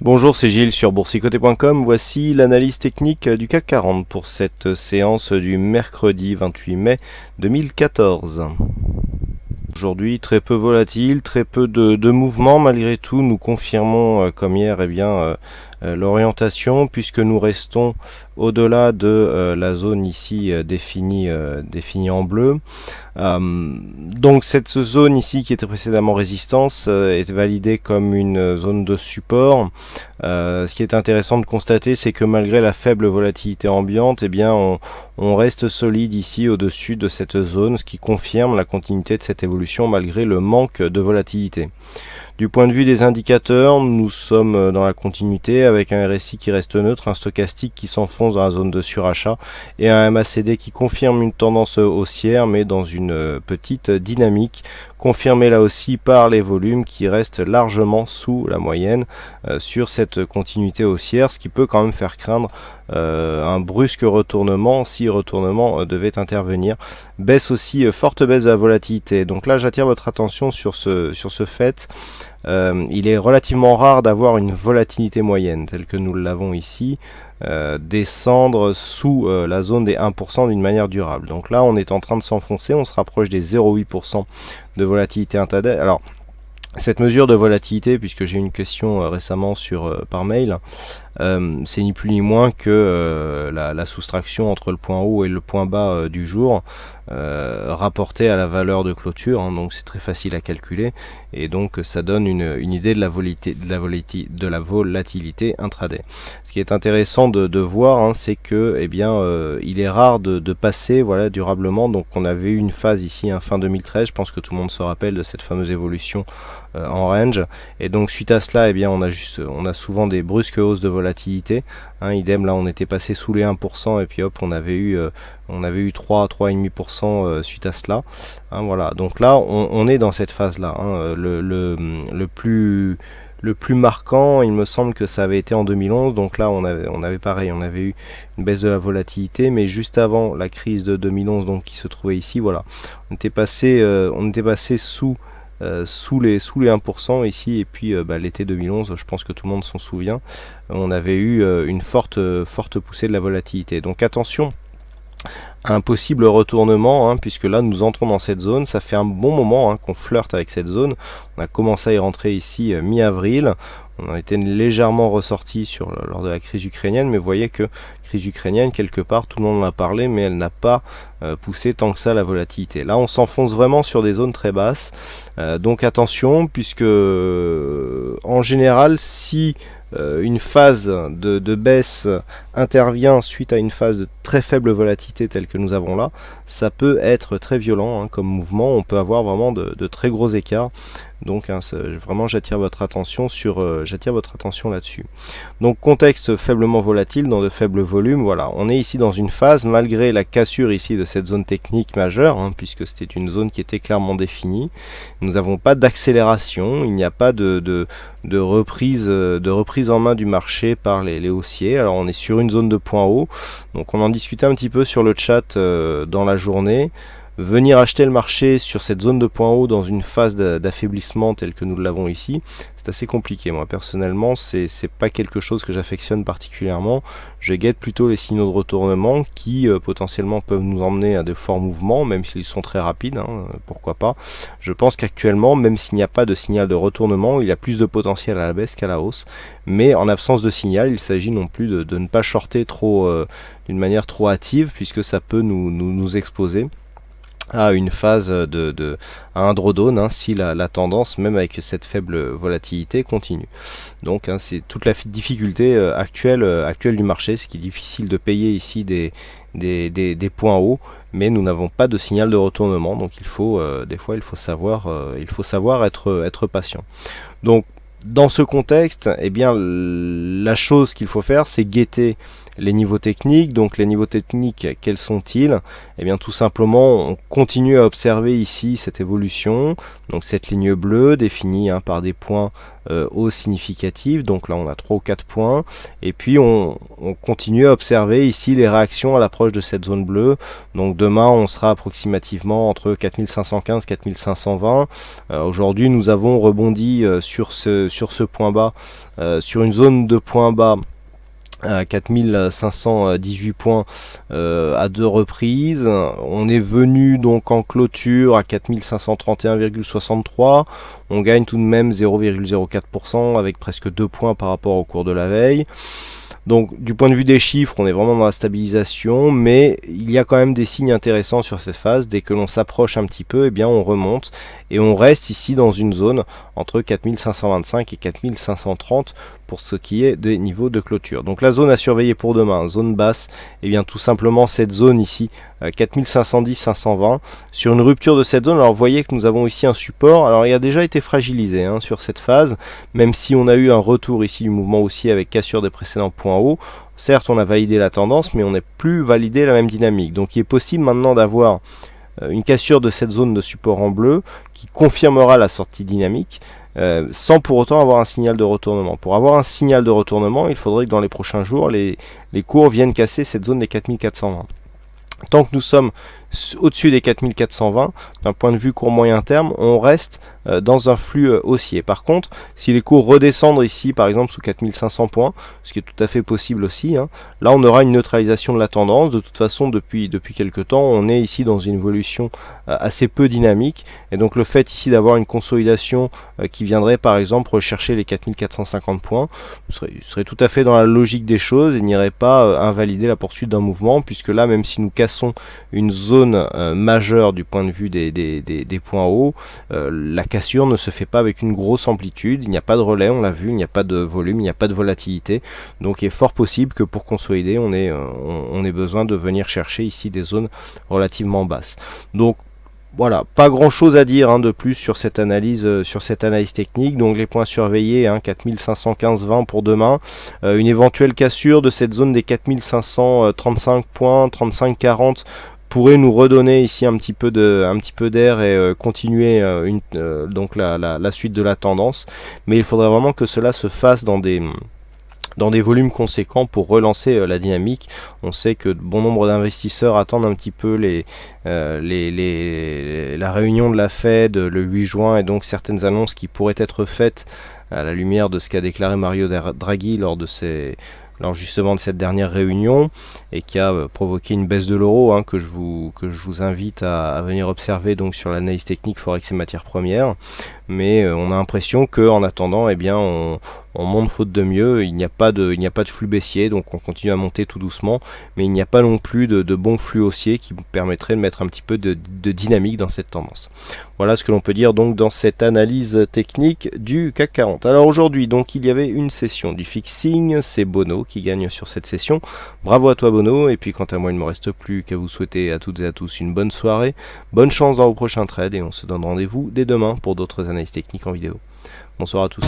Bonjour, c'est Gilles sur boursicoté.com. Voici l'analyse technique du CAC 40 pour cette séance du mercredi 28 mai 2014. Aujourd'hui, très peu volatile, très peu de mouvements. Malgré tout, nous confirmons, comme hier, l'orientation, puisque nous restons au-delà de la zone ici définie en bleu. Donc cette zone ici qui était précédemment résistance est validée comme une zone de support. Ce qui est intéressant de constater, c'est que malgré la faible volatilité ambiante, on reste solide ici au-dessus de cette zone, ce qui confirme la continuité de cette évolution malgré le manque de volatilité. Du point de vue des indicateurs, nous sommes dans la continuité avec un RSI qui reste neutre, un stochastique qui s'enfonce dans la zone de surachat et un MACD qui confirme une tendance haussière mais dans une petite dynamique, confirmée là aussi par les volumes qui restent largement sous la moyenne sur cette continuité haussière, ce qui peut quand même faire craindre un brusque retournement si retournement devait intervenir. Baisse aussi, forte baisse de la volatilité. Donc là j'attire votre attention sur ce fait. Il est relativement rare d'avoir une volatilité moyenne telle que nous l'avons ici descendre sous la zone des 1% d'une manière durable. Donc là on est en train de s'enfoncer, on se rapproche des 0,8% de volatilité intraday. Alors cette mesure de volatilité, puisque j'ai eu une question récemment par mail, c'est ni plus ni moins que la soustraction entre le point haut et le point bas du jour rapporté à la valeur de clôture, hein, donc c'est très facile à calculer et donc ça donne une idée de la volatilité intraday. Ce qui est intéressant de voir, hein, c'est que il est rare de passer durablement. Donc on avait eu une phase ici fin 2013, je pense que tout le monde se rappelle de cette fameuse évolution en range, et donc suite à cela on a souvent des brusques hausses de volatilité, hein, idem là on était passé sous les 1% et puis hop on avait eu 3,5% suite à cela, hein, voilà. Donc là on est dans cette phase là, hein. Le plus marquant, il me semble que ça avait été en 2011. Donc là on avait pareil, on avait eu une baisse de la volatilité, mais juste avant la crise de 2011, donc qui se trouvait ici, voilà, on était passé sous les 1% ici, et puis l'été 2011, je pense que tout le monde s'en souvient, on avait eu une forte poussée de la volatilité. Donc attention à un possible retournement, hein, puisque là nous entrons dans cette zone. Ça fait un bon moment, hein, qu'on flirte avec cette zone. On a commencé à y rentrer ici mi-avril. On a été légèrement ressorti lors de la crise ukrainienne, mais vous voyez que crise ukrainienne, quelque part, tout le monde en a parlé, mais elle n'a pas poussé tant que ça la volatilité. Là, on s'enfonce vraiment sur des zones très basses. Donc attention, puisque en général, si une phase de baisse intervient suite à une phase de très faible volatilité telle que nous avons là, ça peut être très violent, hein, comme mouvement. On peut avoir vraiment de très gros écarts. Donc hein, vraiment j'attire votre attention là-dessus. Donc contexte faiblement volatile dans de faibles volumes. Voilà, on est ici dans une phase, malgré la cassure ici de cette zone technique majeure, hein, puisque c'était une zone qui était clairement définie. Nous n'avons pas d'accélération, il n'y a pas de reprise en main du marché par les haussiers. Alors on est sur une zone de point haut, donc on en discutait un petit peu sur le chat dans la journée. Venir acheter le marché sur cette zone de point haut dans une phase d'affaiblissement telle que nous l'avons ici, c'est assez compliqué. Moi personnellement, c'est pas quelque chose que j'affectionne particulièrement. Je guette plutôt les signaux de retournement qui potentiellement peuvent nous emmener à de forts mouvements, même s'ils sont très rapides, hein, pourquoi pas. Je pense qu'actuellement, même s'il n'y a pas de signal de retournement, il y a plus de potentiel à la baisse qu'à la hausse, mais en absence de signal, il s'agit non plus de ne pas shorter d'une manière trop hâtive, puisque ça peut nous exposer à une phase à un drawdown, hein, si la tendance, même avec cette faible volatilité, continue. Donc hein, c'est toute la difficulté actuelle du marché, c'est qu'il est difficile de payer ici des points hauts, mais nous n'avons pas de signal de retournement, donc des fois il faut savoir être patient. Donc dans ce contexte, la chose qu'il faut faire, c'est guetter les niveaux techniques. Donc les niveaux techniques, quels sont-ils? Eh bien tout simplement, on continue à observer ici cette évolution, donc cette ligne bleue définie par des points hauts significatifs, donc là on a 3 ou 4 points, et puis on continue à observer ici les réactions à l'approche de cette zone bleue. Donc demain on sera approximativement entre 4515 4520. Aujourd'hui nous avons rebondi sur ce point bas, sur une zone de point bas à 4518 points à 2 reprises. On est venu donc en clôture à 4531,63. On gagne tout de même 0,04% avec presque 2 points par rapport au cours de la veille. Donc du point de vue des chiffres, on est vraiment dans la stabilisation, mais il y a quand même des signes intéressants sur cette phase. Dès que l'on s'approche un petit peu, eh bien on remonte et on reste ici dans une zone entre 4525 et 4530 pour ce qui est des niveaux de clôture. Donc la zone à surveiller pour demain, zone basse, et bien tout simplement cette zone ici, 4510-520. Sur une rupture de cette zone, alors vous voyez que nous avons ici un support, alors il a déjà été fragilisé sur cette phase, même si on a eu un retour ici du mouvement haussier avec cassure des précédents points hauts. Certes on a validé la tendance, mais on n'a plus validé la même dynamique. Donc il est possible maintenant d'avoir une cassure de cette zone de support en bleu qui confirmera la sortie dynamique, sans pour autant avoir un signal de retournement. Pour avoir un signal de retournement, il faudrait que dans les prochains jours, les cours viennent casser cette zone des 4420. Tant que nous sommes au-dessus des 4420, d'un point de vue court moyen terme, on reste dans un flux haussier. Par contre, si les cours redescendent ici, par exemple sous 4500 points, ce qui est tout à fait possible aussi, là on aura une neutralisation de la tendance. De toute façon, depuis quelques temps, on est ici dans une évolution assez peu dynamique, et donc le fait ici d'avoir une consolidation qui viendrait par exemple rechercher les 4450 points, serait tout à fait dans la logique des choses et n'irait pas invalider la poursuite d'un mouvement, puisque là, même si nous cassons une zone majeure du point de vue des points hauts, la cassure ne se fait pas avec une grosse amplitude, il n'y a pas de relais, on l'a vu, il n'y a pas de volume, il n'y a pas de volatilité, donc il est fort possible que pour consolider, on ait besoin de venir chercher ici des zones relativement basses. Donc voilà, pas grand chose à dire de plus sur cette analyse technique. Donc les points surveillés, 4515,20 pour demain, une éventuelle cassure de cette zone des 4535 points, 35,40 pourrait nous redonner ici un petit peu d'air et continuer donc la suite de la tendance, mais il faudrait vraiment que cela se fasse dans des volumes conséquents pour relancer la dynamique. On sait que bon nombre d'investisseurs attendent un petit peu la réunion de la Fed le 8 juin et donc certaines annonces qui pourraient être faites à la lumière de ce qu'a déclaré Mario Draghi lors justement de cette dernière réunion, et qui a provoqué une baisse de l'euro que je vous invite à venir observer donc sur l'analyse technique Forex et matières premières. Mais on a l'impression qu'en attendant, eh bien, on monte faute de mieux. Il n'y a pas de flux baissier, donc on continue à monter tout doucement, mais il n'y a pas non plus de bons flux haussiers qui vous permettraient de mettre un petit peu de dynamique dans cette tendance. Voilà ce que l'on peut dire donc dans cette analyse technique du CAC 40. Alors aujourd'hui, donc il y avait une session du fixing, c'est Bono qui gagne sur cette session. Bravo à toi Bono, et puis quant à moi, il ne me reste plus qu'à vous souhaiter à toutes et à tous une bonne soirée, bonne chance dans vos prochains trades, et on se donne rendez-vous dès demain pour d'autres analyses techniques en vidéo. Bonsoir à tous.